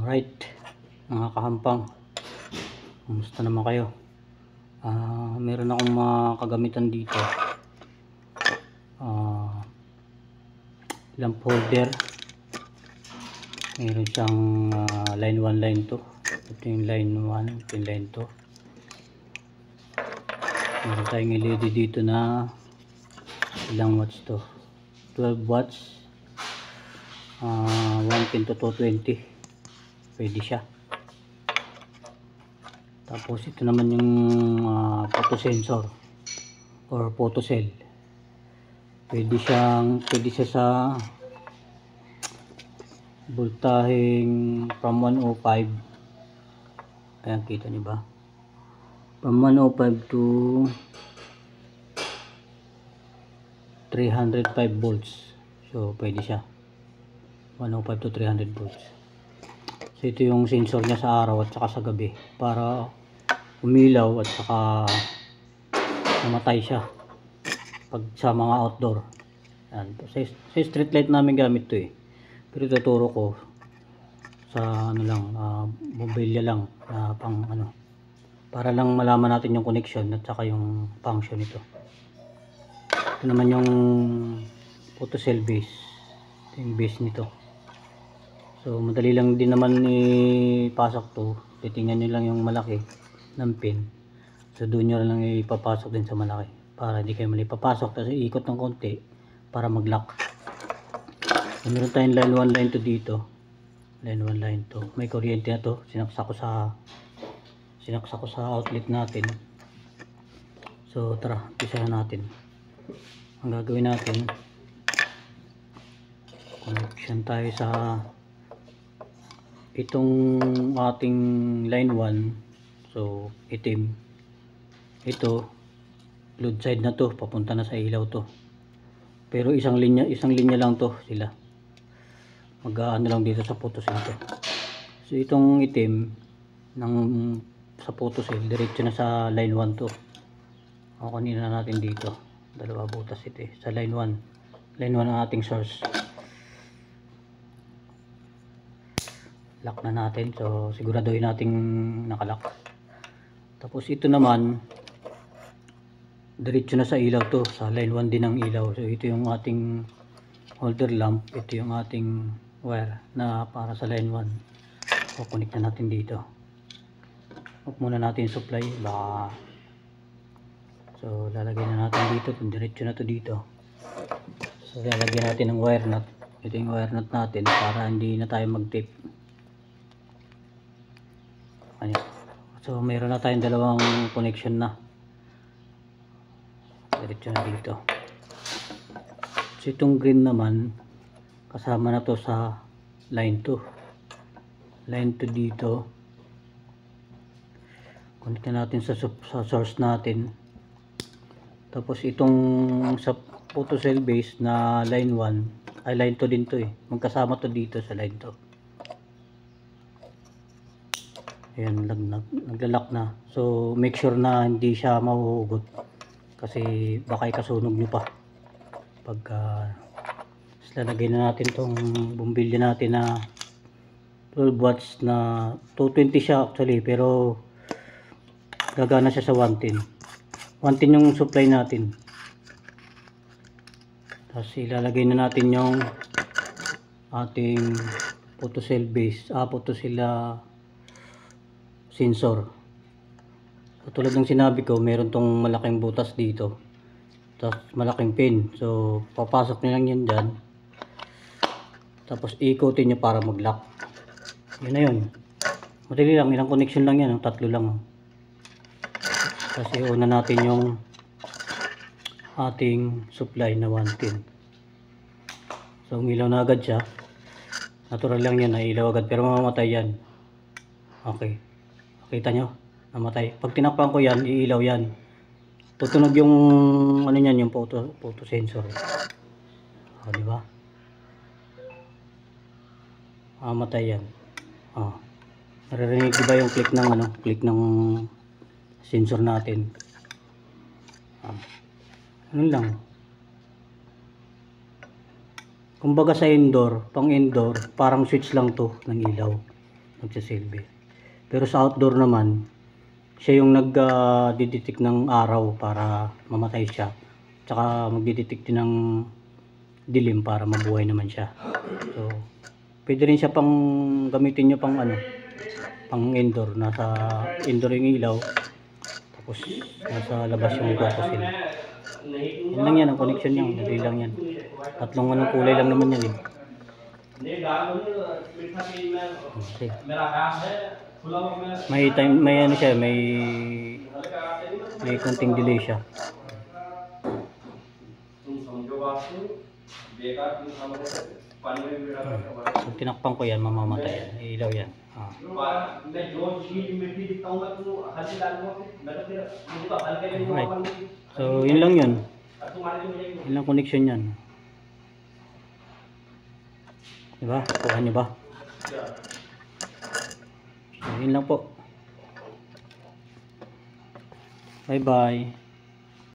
Alright, mga kahampang, kumusta naman kayo? Meron akong mga kagamitan dito. Lamp holder. Meron siyang line 1, line 2. Ito yung line 1, ito yung line 2. Meron tayong LED dito na ilang watts to? 12 watts. 110 to 220. Pwede siya. Tapos ito naman yung photo sensor or photo cell. Pwede siya sa voltaheng from 105. Ayan, kita niyo ba? From 105 to 305 volts. So pwede siya 105 to 300 volts. So ito yung sensor niya sa araw at saka sa gabi para umilaw at saka mamatay siya pag sa mga outdoor. Yan. Sa street light namin gamit to eh. Pero tuturo ko sa mobilya lang pang para lang malaman natin yung connection at saka yung function nito. Ito naman yung photocell base. Ito yung base nito. So madali lang din naman ipasok to. Titingnan nyo lang yung malaki ng pin. So doon nyo lang ipapasok din sa malaki para hindi kayo mali papasok, tapos iikot ng konti para mag-lock. So, meron tayong line 1, line 2 dito. Line 1, line 2. May kuryente na to. Sinaksak ko sa outlet natin. So tara, umpisahan natin. Ang gagawin natin, connection tayo sa itong ating line 1. So itim. Ito load side na to, papunta na sa ilaw to. Pero isang linya lang to sila. Mag-aano lang dito sa photocell to. So itong itim sa photocell diretso na sa line 1 to. Kunin na natin dito. Dalawa butas ito eh. Sa line 1. Line 1 ang ating source. Lock na natin. So siguraduhin nating nakalock. Tapos ito naman diretso na sa ilaw to, sa line 1 din ang ilaw. So ito yung ating holder lamp, ito yung ating wire na para sa line 1. So connect na natin dito. Off muna natin yung supply baka. So lalagyan na natin dito, diretso na to dito. So lalagyan natin ng wire nut. Ito yung wire nut natin para hindi na tayo mag-tape. So mayroon na tayong dalawang connection na. Diretso na dito. So itong green naman kasama na to sa line 2. Line 2 dito. Connect na natin sa source natin. Tapos itong sa photocell base na line 1 ay line 2 din to eh. Magkasama to dito sa line 2. Ayan, naglalak na. So make sure na hindi siya mahuhugot. Kasi baka ikasunog nyo pa pagka lalagay na natin tong bumbilya natin na 12 watts na 220 siya actually, pero gagana siya sa 110 yung supply natin. Tapos ilalagay na natin yung ating photocell base photocell sensor. So, tulad ng sinabi ko, meron tong malaking butas dito. Tapos malaking pin. So papasok nyo lang yan dyan. Tapos ikutin nyo para mag-lock. Yun na yun. Madali lang. Ilang connection lang yan. 3 lang. Kasi una natin yung ating supply na 110. So umilaw na agad siya. Natural lang yan. Nailaw agad. Pero mamamatay yan. Okay. Kita nyo? Namatay. Pag tinakpan ko yan, iilaw yan. Tutunog yung niyan, yung photo sensor. Di ba? Mamatay yan. Naririnig ba yung click ng sensor natin? Ano lang. Kumbaga sa indoor, pang indoor, parang switch lang to ng ilaw. nagsisilbi. Pero sa outdoor naman, siya yung nag-detect ng araw para mamatay siya. Tsaka magdidetect din ng dilim para mabuhay naman siya. So, pwede rin siya pang gamitin nyo pang ano, pang indoor. Nasa indoor yung ilaw, tapos nasa labas yung photosil. Yan lang yan, ang connection niya. Dali lang yan. Tatlong anong kulay lang naman yan eh. Okay. May time, may ano siya, may konting delay siya. Kung tinakpan ko yan, mamamatay yan. Ilaw yan. Alright. So, yun lang yun. Yun lang connection yan. Diba? Kuha nyo ba? So, yun lang po. Bye bye.